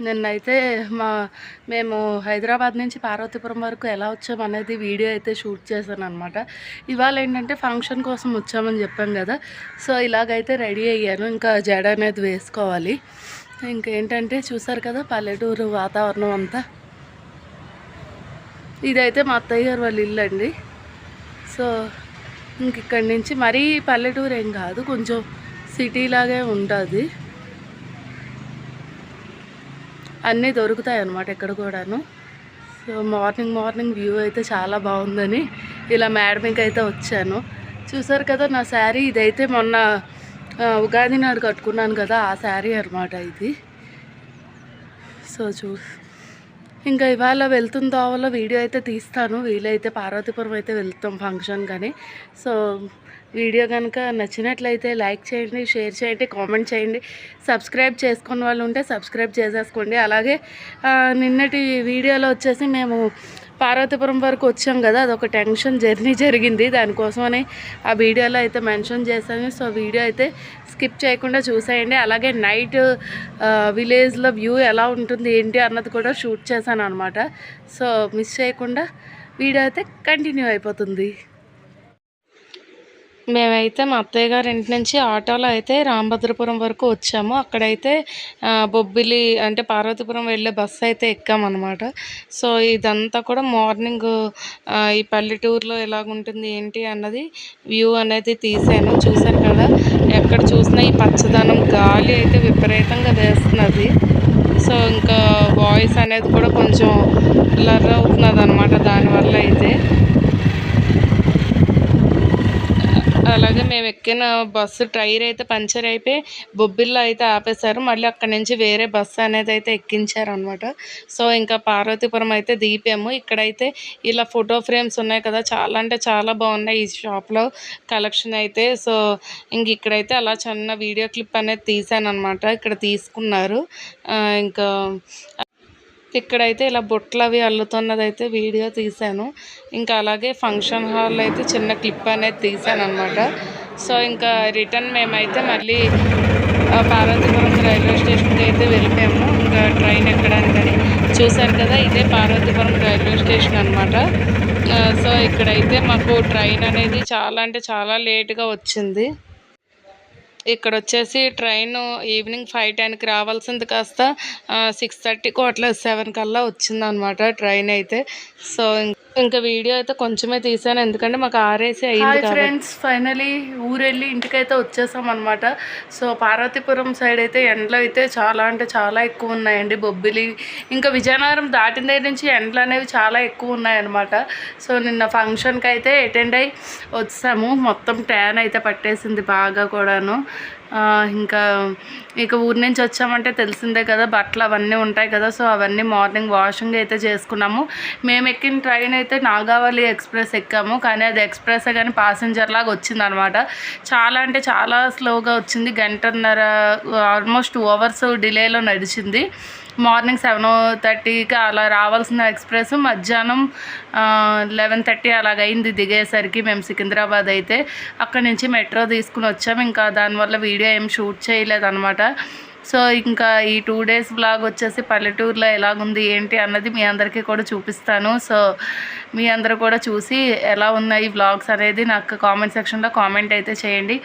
నిన్నైతే మేము హైదరాబాద్ నుంచి పార్వతీపురం వరకు ఎలా వచ్చామనేది వీడియో అయితే షూట్ చేశాను అనమాట. ఇవాళ ఏంటంటే ఫంక్షన్ కోసం వచ్చామని చెప్పాం కదా, సో ఇలాగైతే రెడీ అయ్యాను. ఇంకా జడ అనేది వేసుకోవాలి. ఇంకేంటంటే చూసారు కదా పల్లెటూరు వాతావరణం అంతా. ఇదైతే మా అత్తయ్య గారు వాళ్ళ ఇల్లు అండి. సో ఇంక ఇక్కడి నుంచి మరీ పల్లెటూరు ఏం కాదు, కొంచెం సిటీ లాగే ఉంటుంది. అన్నీ దొరుకుతాయి అన్నమాట ఇక్కడ కూడాను. సో మార్నింగ్ వ్యూ అయితే చాలా బాగుందని ఇలా మేడమింగ్ అయితే వచ్చాను. చూసారు కదా నా శారీ, ఇదైతే మొన్న ఉగాది నాడు కట్టుకున్నాను కదా ఆ శారీ అనమాట ఇది. సో ఇంకా ఇవాళ వెళ్తున్న దోవలో వీడియో అయితే తీస్తాను. వీలైతే పార్వతీపురం అయితే వెళ్తాం ఫంక్షన్ కానీ. సో వీడియో కనుక నచ్చినట్లయితే లైక్ చేయండి, షేర్ చేయండి, కామెంట్ చేయండి. సబ్స్క్రైబ్ చేసుకున్న వాళ్ళు ఉంటే సబ్స్క్రైబ్ చేసేసుకోండి. అలాగే నిన్నటి వీడియోలో వచ్చేసి మేము పార్వతీపురం వరకు వచ్చాం కదా, అదొక టెన్షన్ జర్నీ జరిగింది, దానికోసమని ఆ వీడియోలో అయితే మెన్షన్ చేశాను. సో వీడియో అయితే స్కిప్ చేయకుండా చూసేయండి. అలాగే నైట్ విలేజ్లో వ్యూ ఎలా ఉంటుంది ఏంటి అన్నది కూడా షూట్ చేశాను అనమాట. సో మిస్ చేయకుండా వీడియో అయితే కంటిన్యూ అయిపోతుంది. మేమైతే మా అత్తయ్య గారి ఇంటి నుంచి ఆటోలో అయితే రామభద్రపురం వరకు వచ్చాము. అక్కడైతే బొబ్బిలి అంటే పార్వతీపురం వెళ్ళే బస్సు అయితే ఎక్కామన్నమాట. సో ఇదంతా కూడా మార్నింగ్ ఈ పల్లెటూరులో ఎలాగుంటుంది ఏంటి అన్నది వ్యూ అనేది తీసాను. చూసారు కదా, ఎక్కడ చూసినా ఈ పచ్చదనం, గాలి అయితే విపరీతంగా వేస్తున్నది. సో ఇంకా వాయిస్ అనేది కూడా కొంచెం బ్లర్ అవుతున్నది అనమాట దానివల్ల అయితే. అలాగే మేము ఎక్కిన బస్సు టైర్ అయితే పంచర్ అయిపోయి బొబ్బిల్లో అయితే ఆపేశారు. మళ్ళీ అక్కడి నుంచి వేరే బస్సు అనేది అయితే ఎక్కించారు అనమాట. సో ఇంకా పార్వతీపురం అయితే దిగిపోయాము. ఇక్కడైతే ఇలా ఫోటో ఫ్రేమ్స్ ఉన్నాయి కదా, చాలా అంటే చాలా బాగున్నాయి ఈ షాప్లో కలెక్షన్ అయితే. సో ఇంక ఇక్కడైతే అలా చిన్న వీడియో క్లిప్ అనేది తీసాను అనమాట. ఇక్కడ తీసుకున్నారు. ఇంకా ఇక్కడైతే ఇలా బొట్లు అవి అల్లుతున్నది అయితే వీడియో తీశాను. ఇంకా అలాగే ఫంక్షన్ హాల్ అయితే చిన్న క్లిప్ అనేది తీశాను అనమాట. సో ఇంకా రిటర్న్ మేమైతే మళ్ళీ పార్వతీపురం రైల్వే స్టేషన్కి అయితే వెళ్ళిపోయాము. ఇంకా ట్రైన్ ఎక్కడానికని. చూశారు కదా, ఇదే పార్వతీపురం రైల్వే స్టేషన్ అనమాట. సో ఇక్కడైతే మాకు ట్రైన్ అనేది చాలా అంటే చాలా లేట్గా వచ్చింది. ఇక్కడ వచ్చేసి ట్రైన్ ఈవినింగ్ 5:10కి రావాల్సింది కాస్త 6:30 అట్లా 7 కల్లా వచ్చిందనమాట ట్రైన్ అయితే. సో ఇంకా వీడియో అయితే కొంచెమే తీసాను, ఎందుకంటే మాకు ఆర్ఏసీ అయింది. ఫ్రెండ్స్, ఫైనలీ ఊరెళ్ళి ఇంటికైతే వచ్చేసాం అనమాట. సో పార్వతీపురం సైడ్ అయితే ఎండలు అయితే చాలా అంటే చాలా ఎక్కువ ఉన్నాయండి. బొబ్బిలి ఇంకా విజయనగరం దాటిన దగ్గర నుంచి ఎండలు అనేవి చాలా ఎక్కువ ఉన్నాయన్నమాట. సో నిన్న ఫంక్షన్కి అయితే అటెండ్ అయ్యి వచ్చాము. మొత్తం ట్యాన్ అయితే పట్టేసింది బాగా కూడాను. ఇక ఊరి నుంచి వచ్చామంటే తెలిసిందే కదా, బట్టలు అవన్నీ ఉంటాయి కదా. సో అవన్నీ మార్నింగ్ వాషింగ్ అయితే చేసుకున్నాము. మేము ఎక్కిన ట్రైన్ అయితే నాగావళి ఎక్స్ప్రెస్ ఎక్కాము, కానీ అది ఎక్స్ప్రెస్ కానీ ప్యాసింజర్ లాగా వచ్చింది అనమాట. చాలా అంటే చాలా స్లోగా వచ్చింది. 1.5 ఆల్మోస్ట్ 2 అవర్స్ డిలేలో నడిచింది. మార్నింగ్ 7:30కి అలా రావాల్సిన ఎక్స్ప్రెస్ మధ్యాహ్నం 11:30 అలాగైంది దిగేసరికి. మేము సికింద్రాబాద్ అయితే అక్కడి నుంచి మెట్రో తీసుకుని వచ్చాము. ఇంకా దానివల్ల వీడియో ఏం షూట్ చేయలేదన్నమాట. సో ఇంకా ఈ 2 డేస్ బ్లాగ్ వచ్చేసి పల్లెటూరులో ఎలాగుంది ఏంటి అన్నది మీ అందరికీ కూడా చూపిస్తాను. సో మీ అందరూ కూడా చూసి ఎలా ఉన్నాయి బ్లాగ్స్ అనేది నాకు కామెంట్ సెక్షన్లో కామెంట్ అయితే చేయండి.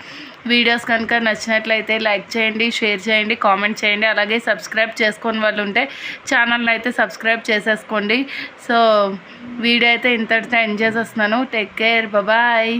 వీడియోస్ కనుక నచ్చినట్లయితే లైక్ చేయండి, షేర్ చేయండి, కామెంట్ చేయండి. అలాగే సబ్స్క్రైబ్ చేసుకొని వాళ్ళు ఉంటే ఛానల్ని అయితే సబ్స్క్రైబ్ చేసేసుకోండి. సో వీడియో అయితే ఇంతటితో ఎండ్ చేసేస్తున్నాను. Take care, bye.